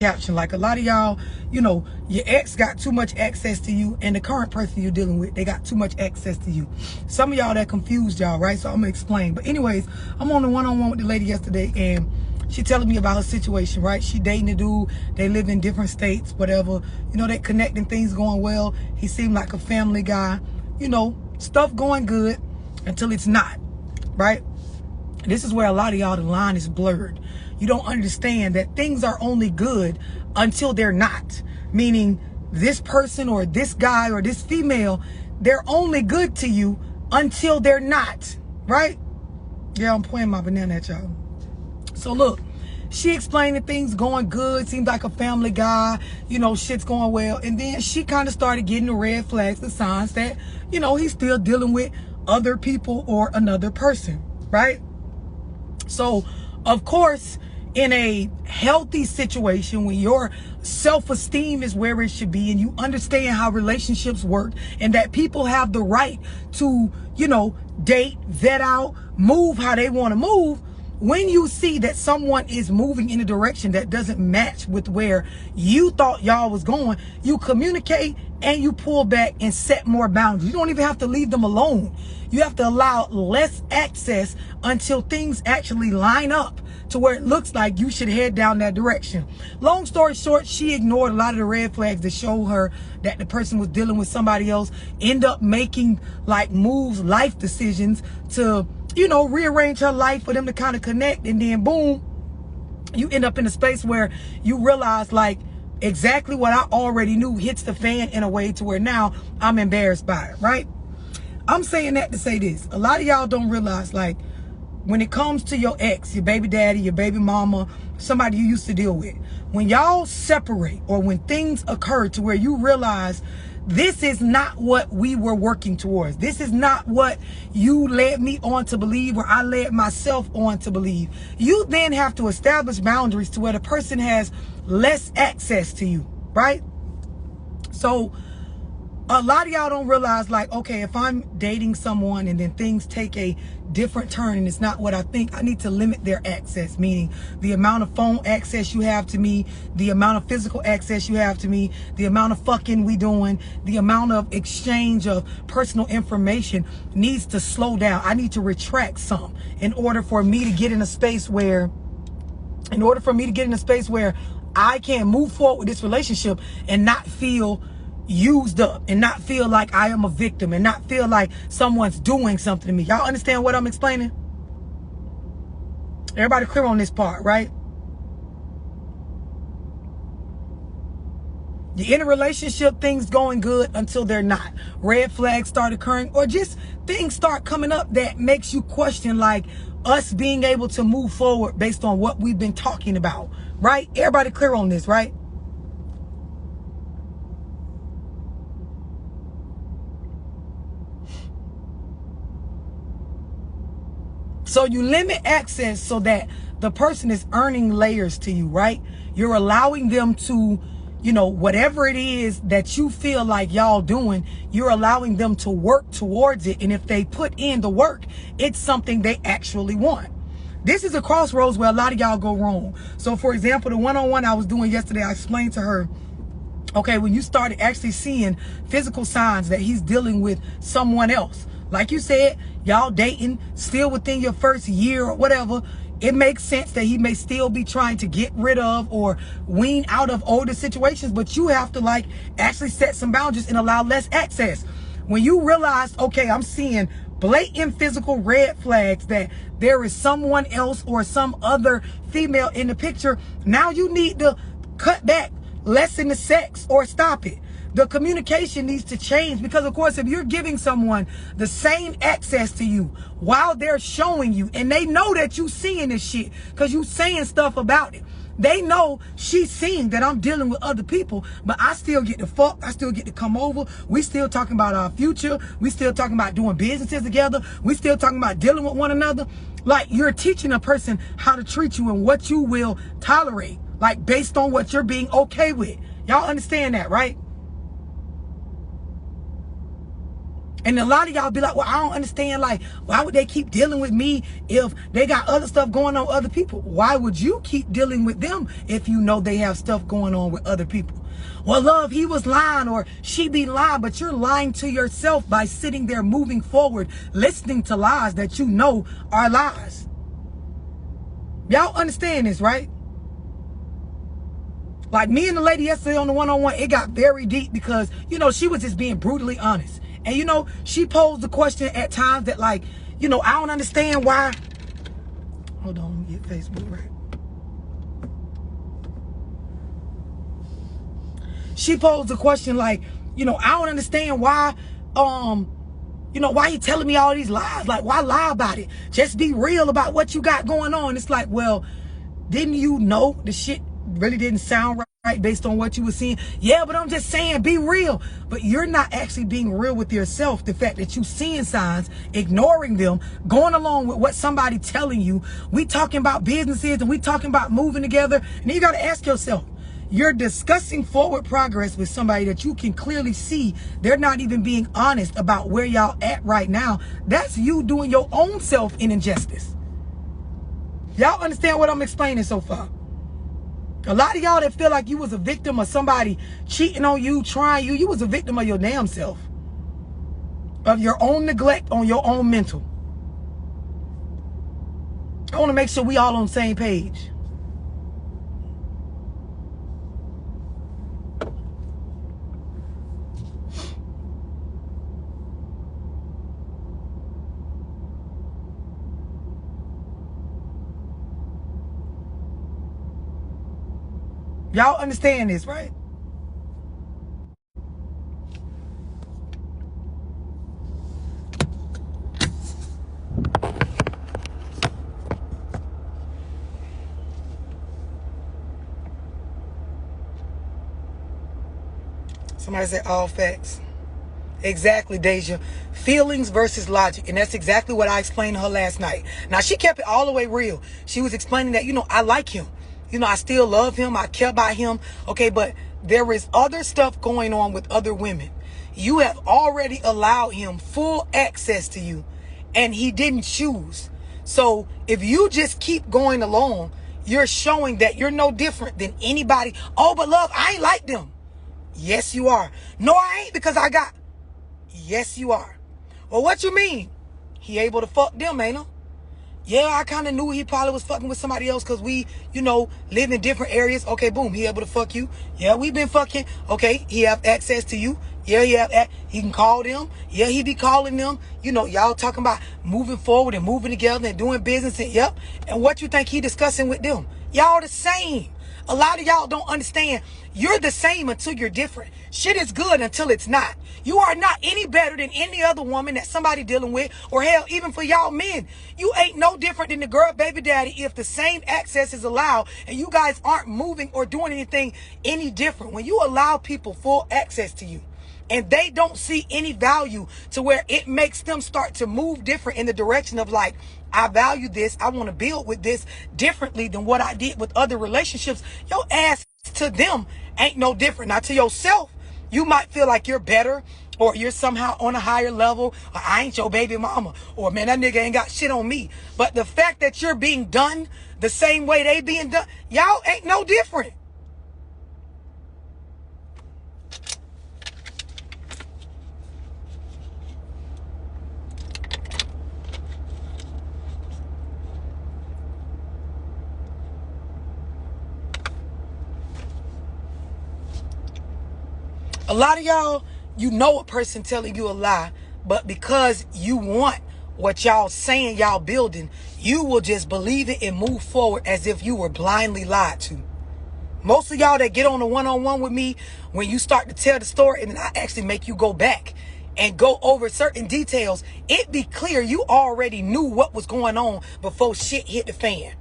caption. Like, a lot of y'all, you know, your ex got too much access to you, and the current person you're dealing with, they got too much access to you. Some of y'all that confused y'all, right? So I'm gonna explain. But anyways, I'm on the one-on-one with the lady yesterday, and she telling me about her situation, right? She dating a dude, they live in different states, whatever. You know, they connecting, things going well. He seemed like a family guy, you know, stuff going good until it's not, right? This is where a lot of y'all, the line is blurred. You don't understand that things are only good until they're not. Meaning, this person or this guy or this female, they're only good to you until they're not, right? Yeah, I'm pointing my banana at y'all. So look, she explained that things going good, seems like a family guy, you know, shit's going well. And then she kind of started getting the red flags, the signs that, you know, he's still dealing with other people or another person, right? So, of course, in a healthy situation, when your self-esteem is where it should be and you understand how relationships work and that people have the right to, you know, date, vet out, move how they want to move, when you see that someone is moving in a direction that doesn't match with where you thought y'all was going, you communicate and you pull back and set more boundaries. You don't even have to leave them alone. You have to allow less access until things actually line up to where it looks like you should head down that direction. Long story short, she ignored a lot of the red flags that showed her that the person was dealing with somebody else, end up making like moves, life decisions to, you know, rearrange her life for them to kind of connect. And then boom, you end up in a space where you realize like exactly what I already knew hits the fan in a way to where now I'm embarrassed by it, right? I'm saying that to say this. A lot of y'all don't realize, like, when it comes to your ex, your baby daddy, your baby mama, somebody you used to deal with, when y'all separate or when things occur to where you realize this is not what we were working towards, this is not what you led me on to believe or I led myself on to believe, you then have to establish boundaries to where the person has less access to you, right? So a lot of y'all don't realize, like, okay, if I'm dating someone and then things take a different turn and it's not what I think, I need to limit their access, meaning the amount of phone access you have to me, the amount of physical access you have to me, the amount of fucking we doing, the amount of exchange of personal information needs to slow down. I need to retract some in order for me to get in a space where, I can move forward with this relationship and not feel used up and not feel like I am a victim and not feel like someone's doing something to me. Y'all understand what I'm explaining? Everybody clear on this part, right? You're in a relationship, things going good until they're not. Red flags start occurring or just things start coming up that makes you question, like, us being able to move forward based on what we've been talking about, right? Everybody clear on this, right? So you limit access so that the person is earning layers to you, right? You're allowing them to, you know, whatever it is that you feel like y'all doing, you're allowing them to work towards it. And if they put in the work, it's something they actually want. This is a crossroads where a lot of y'all go wrong. So for example, the one-on-one I was doing yesterday, I explained to her, okay, when you started actually seeing physical signs that he's dealing with someone else, like you said, y'all dating, still within your first year or whatever, it makes sense that he may still be trying to get rid of or wean out of older situations, but you have to like actually set some boundaries and allow less access. When you realize, okay, I'm seeing blatant physical red flags that there is someone else or some other female in the picture, now you need to cut back, lessen the sex, or stop it. The communication needs to change because, of course, if you're giving someone the same access to you while they're showing you, and they know that you seeing this shit because you saying stuff about it. They know she's seeing that I'm dealing with other people, but I still get to fuck. I still get to come over. We still talking about our future. We still talking about doing businesses together. We still talking about dealing with one another. Like, you're teaching a person how to treat you and what you will tolerate, like based on what you're being okay with. Y'all understand that, right? And a lot of y'all be like, well, I don't understand. Like, why would they keep dealing with me if they got other stuff going on with other people? Why would you keep dealing with them if you know they have stuff going on with other people? Well, love, he was lying or she be lying, but you're lying to yourself by sitting there moving forward, listening to lies that you know are lies. Y'all understand this, right? Like me and the lady yesterday on the one-on-one, it got very deep because, you know, she was just being brutally honest. And, you know, she posed the question at times that, like, you know, I don't understand why. Hold on, let me get Facebook right. She posed the question like, you know, I don't understand why, you know, why you telling me all these lies? Like, why lie about it? Just be real about what you got going on. It's like, well, didn't you know the shit really didn't sound right based on what you were seeing? Yeah, but I'm just saying, be real. But you're not actually being real with yourself. The fact that you seeing signs, ignoring them, going along with what somebody telling you. We talking about businesses and we talking about moving together. And then you got to ask yourself, you're discussing forward progress with somebody that you can clearly see they're not even being honest about where y'all at right now. That's you doing your own self an injustice. Y'all understand what I'm explaining so far? A lot of y'all that feel like you was a victim of somebody cheating on you, trying you, you was a victim of your damn self. Of your own neglect on your own mental. I want to make sure we all on the same page. Y'all understand this, right? Somebody said all facts. Exactly, Deja. Feelings versus logic. And that's exactly what I explained to her last night. Now, she kept it all the way real. She was explaining that, you know, I like him. You know, I still love him. I care about him. Okay, but there is other stuff going on with other women. You have already allowed him full access to you, and he didn't choose. So if you just keep going along, you're showing that you're no different than anybody. Oh, but love, I ain't like them. Yes, you are. No, I ain't because I got... Yes, you are. Well, what you mean? He able to fuck them, ain't he? Yeah, I kind of knew he probably was fucking with somebody else because we, you know, live in different areas. Okay, boom, he able to fuck you. Yeah, we been fucking. Okay, he have access to you. Yeah, he can call them. Yeah, he be calling them. You know, y'all talking about moving forward and moving together and doing business. And yep. And what you think he discussing with them? Y'all the same. A lot of y'all don't understand. You're the same until you're different. Shit is good until it's not. You are not any better than any other woman that somebody dealing with. Or hell, even for y'all men. You ain't no different than the girl baby daddy if the same access is allowed and you guys aren't moving or doing anything any different. When you allow people full access to you, and they don't see any value to where it makes them start to move different in the direction of like, I value this. I want to build with this differently than what I did with other relationships. Your ass to them ain't no different. Now to yourself, you might feel like you're better or you're somehow on a higher level. Or I ain't your baby mama. Or man, that nigga ain't got shit on me. But the fact that you're being done the same way they being done, y'all ain't no different. A lot of y'all, you know a person telling you a lie, but because you want what y'all saying y'all building, you will just believe it and move forward as if you were blindly lied to. Most of y'all that get on the one-on-one with me, when you start to tell the story and then I actually make you go back and go over certain details, it be clear you already knew what was going on before shit hit the fan.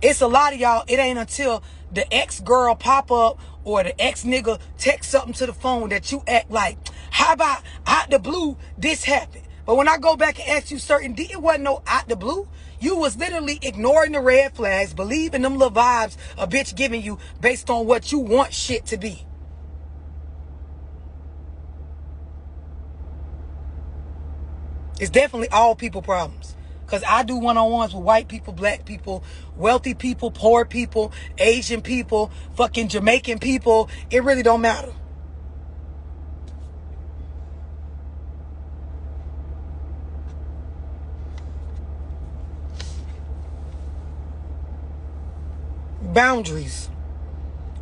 It's a lot of y'all, it ain't until the ex-girl pop up or the ex-nigga text something to the phone that you act like, how about out the blue, this happened. But when I go back and ask you certain, it wasn't no out the blue. You was literally ignoring the red flags, believing them little vibes a bitch giving you based on what you want shit to be. It's definitely all people problems. Because I do one-on-ones with white people, black people, wealthy people, poor people, Asian people, fucking Jamaican people. It really don't matter. Boundaries.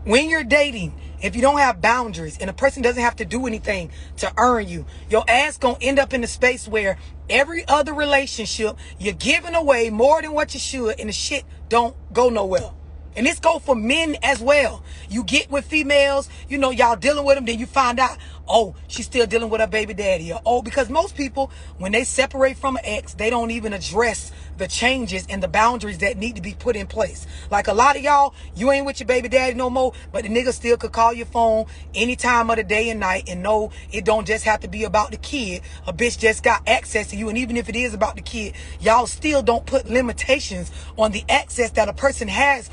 When you're dating, if you don't have boundaries and a person doesn't have to do anything to earn you, your ass gonna end up in a space where every other relationship, you're giving away more than what you should and the shit don't go nowhere. And this go for men as well. You get with females, you know, y'all dealing with them, then you find out, oh, she's still dealing with her baby daddy. Or, oh, because most people, when they separate from an ex, they don't even address the changes and the boundaries that need to be put in place. Like a lot of y'all, you ain't with your baby daddy no more, but the nigga still could call your phone any time of the day and night. And no, it don't just have to be about the kid. A bitch just got access to you. And even if it is about the kid, y'all still don't put limitations on the access that a person has